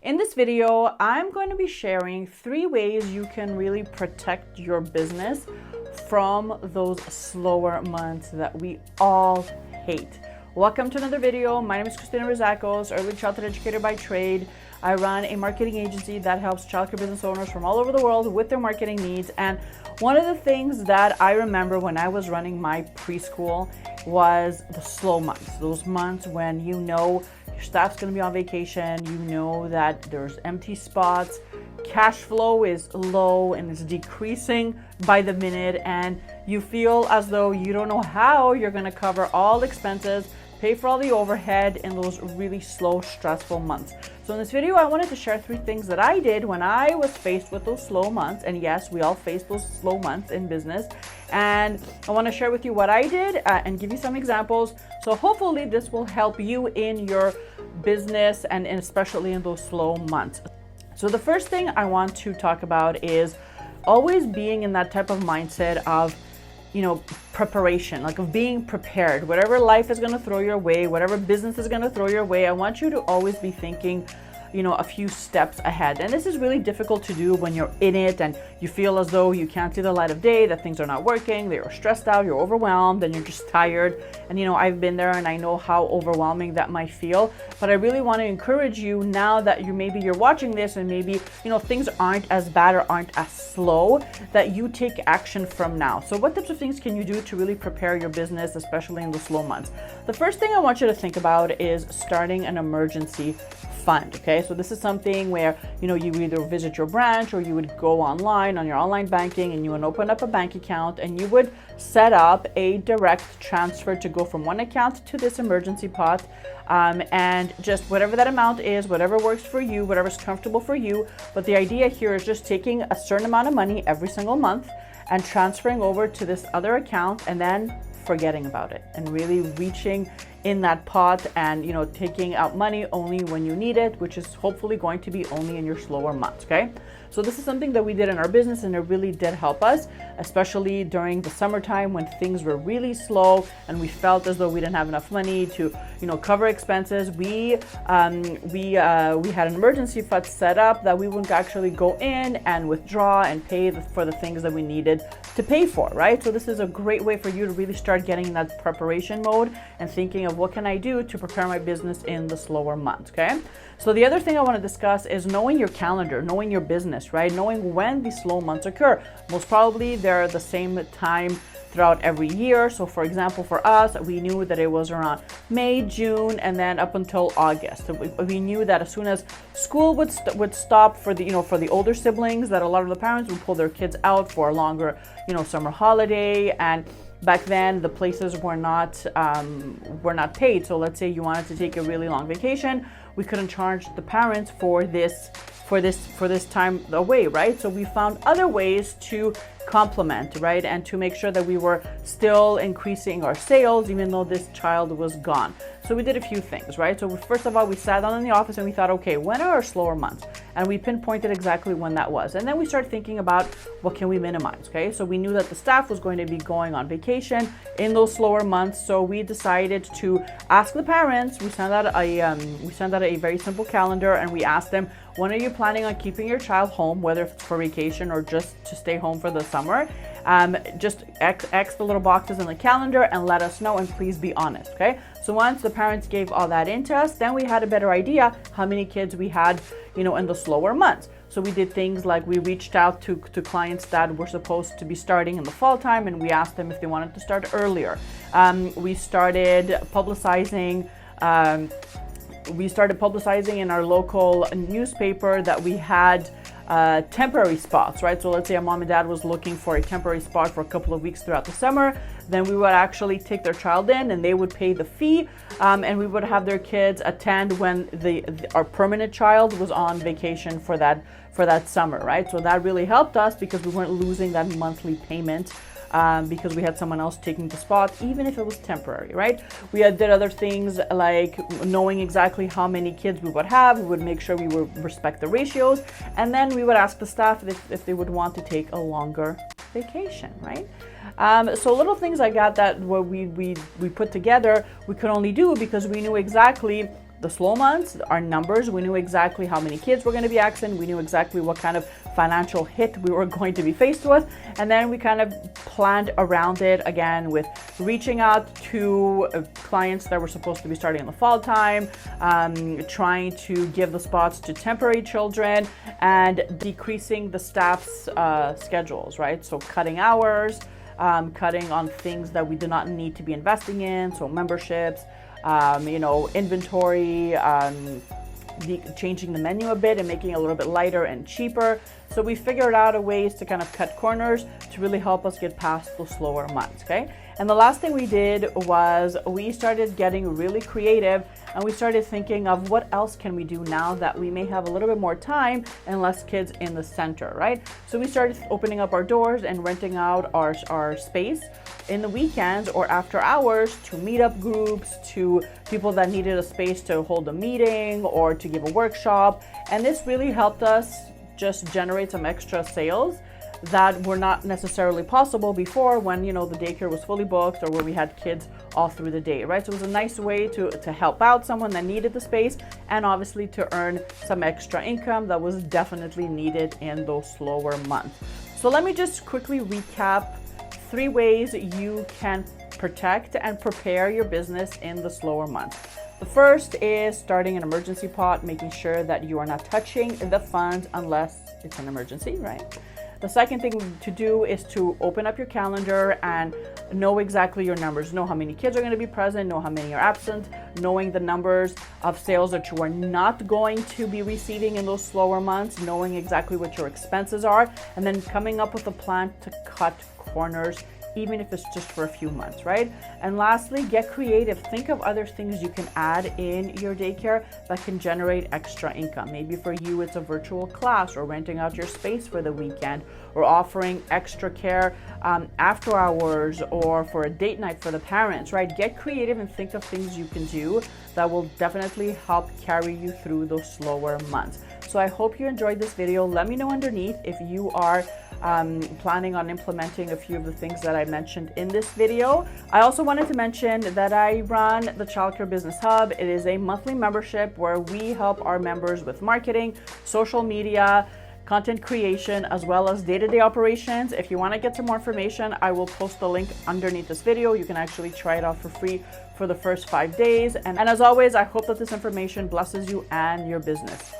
In this video, I'm going to be sharing 3 ways you can really protect your business from those slower months that we all hate. Welcome to another video. My name is Rizakos, early childhood educator by trade. I run a marketing agency that helps childcare business owners from all over the world with their marketing needs. And one of the things that I remember when I was running my preschool was the slow months, those months when you know your staff's going to be on vacation, you know that there's empty spots, cash flow is low and it's decreasing by the minute, and you feel as though you don't know how you're going to cover all expenses, pay for all the overhead in those really slow, stressful months. So in this video, I wanted to share 3 things that I did when I was faced with those slow months. And yes, we all face those slow months in business. And I want to share with you what I did and give you some examples. So hopefully this will help you in your business and especially in those slow months. So the first thing I want to talk about is always being in that type of mindset of preparation, like of being prepared. Whatever life is going to throw your way, whatever business is going to throw your way, I want you to always be thinking, a few steps ahead. And this is really difficult to do when you're in it and you feel as though you can't see the light of day, that things are not working, that you're stressed out, you're overwhelmed, and you're just tired. And I've been there and I know how overwhelming that might feel. But I really want to encourage you now that you're watching this and maybe, things aren't as bad or aren't as slow, that you take action from now. So what types of things can you do to really prepare your business, especially in the slow months? The first thing I want you to think about is starting an emergency fund. Okay, so this is something where you either visit your branch or you would go online on your online banking and you would open up a bank account and you would set up a direct transfer to go from one account to this emergency pot, and just whatever that amount is, whatever works for you, whatever's comfortable for you. But the idea here is just taking a certain amount of money every single month and transferring over to this other account and then forgetting about it and really reaching in that pot and taking out money only when you need it, which is hopefully going to be only in your slower months. Okay, so this is something that we did in our business and it really did help us, especially during the summertime when things were really slow and we felt as though we didn't have enough money to cover expenses. We had an emergency fund set up that we would actually go in and withdraw and pay for the things that we needed to pay for, right? So this is a great way for you to really start getting in that preparation mode and thinking of what can I do to prepare my business in the slower months. Okay, so the other thing I want to discuss is knowing your calendar, knowing your business, right? Knowing when these slow months occur. Most probably they're the same time throughout every year. So for example, for us, we knew that it was around May, June, and then up until August. So we knew that as soon as school would stop for the older siblings, that a lot of the parents would pull their kids out for a longer summer holiday. And back then the places were not paid. So let's say you wanted to take a really long vacation, we couldn't charge the parents for this time away, right? So we found other ways to complement, right? And to make sure that we were still increasing our sales even though this child was gone. So we did a few things, right? So first of all, we sat down in the office and we thought, okay, when are our slower months? And we pinpointed exactly when that was. And then we started thinking about what can we minimize, okay? So we knew that the staff was going to be going on vacation in those slower months. So we decided to ask the parents. We sent out a very simple calendar and we asked them, when are you planning on keeping your child home, whether it's for vacation or just to stay home for the summer? Just X the little boxes in the calendar and let us know, and please be honest, okay? So once the parents gave all that in to us, then we had a better idea how many kids we had, in the slower months. So we did things like we reached out to clients that were supposed to be starting in the fall time and we asked them if they wanted to start earlier. We started publicizing in our local newspaper that we had temporary spots, right? So let's say a mom and dad was looking for a temporary spot for a couple of weeks throughout the summer, then we would actually take their child in and they would pay the fee, and we would have their kids attend when our permanent child was on vacation for that summer, right? So that really helped us because we weren't losing that monthly payment because we had someone else taking the spot, even if it was temporary, right? We did other things like knowing exactly how many kids we would have. We would make sure we would respect the ratios, and then we would ask the staff if they would want to take a longer vacation, right? So little things like that we put together, we could only do because we knew exactly the slow months, our numbers, we knew exactly how many kids were going to be absent. We knew exactly what kind of financial hit we were going to be faced with. And then we kind of planned around it again with reaching out to clients that were supposed to be starting in the fall time, trying to give the spots to temporary children, and decreasing the staff's schedules, right? So cutting hours, cutting on things that we do not need to be investing in, so memberships, inventory, changing the menu a bit and making it a little bit lighter and cheaper. So we figured out a ways to kind of cut corners to really help us get past the slower months, okay? And the last thing we did was we started getting really creative, and we started thinking of what else can we do now that we may have a little bit more time and less kids in the center, right? So we started opening up our doors and renting out our space in the weekends or after hours to meetup groups, to people that needed a space to hold a meeting or to give a workshop. And this really helped us just generate some extra sales that were not necessarily possible before when, the daycare was fully booked or where we had kids all through the day, right? So it was a nice way to help out someone that needed the space and obviously to earn some extra income that was definitely needed in those slower months. So let me just quickly recap 3 ways you can protect and prepare your business in the slower months. The first is starting an emergency pot, making sure that you are not touching the funds unless it's an emergency, right? The second thing to do is to open up your calendar and know exactly your numbers. Know how many kids are going to be present, know how many are absent, knowing the numbers of sales that you are not going to be receiving in those slower months, knowing exactly what your expenses are, and then coming up with a plan to cut corners, even if it's just for a few months, right? And lastly, get creative. Think of other things you can add in your daycare that can generate extra income. Maybe for you, it's a virtual class or renting out your space for the weekend or offering extra care after hours or for a date night for the parents, right? Get creative and think of things you can do that will definitely help carry you through those slower months. So I hope you enjoyed this video. Let me know underneath if you are planning on implementing a few of the things that I mentioned in this video. I also wanted to mention that I run the Childcare Business Hub. It is a monthly membership where we help our members with marketing, social media, content creation, as well as day-to-day operations. If you want to get some more information, I will post the link underneath this video. You can actually try it out for free for the first 5 days. And as always, I hope that this information blesses you and your business.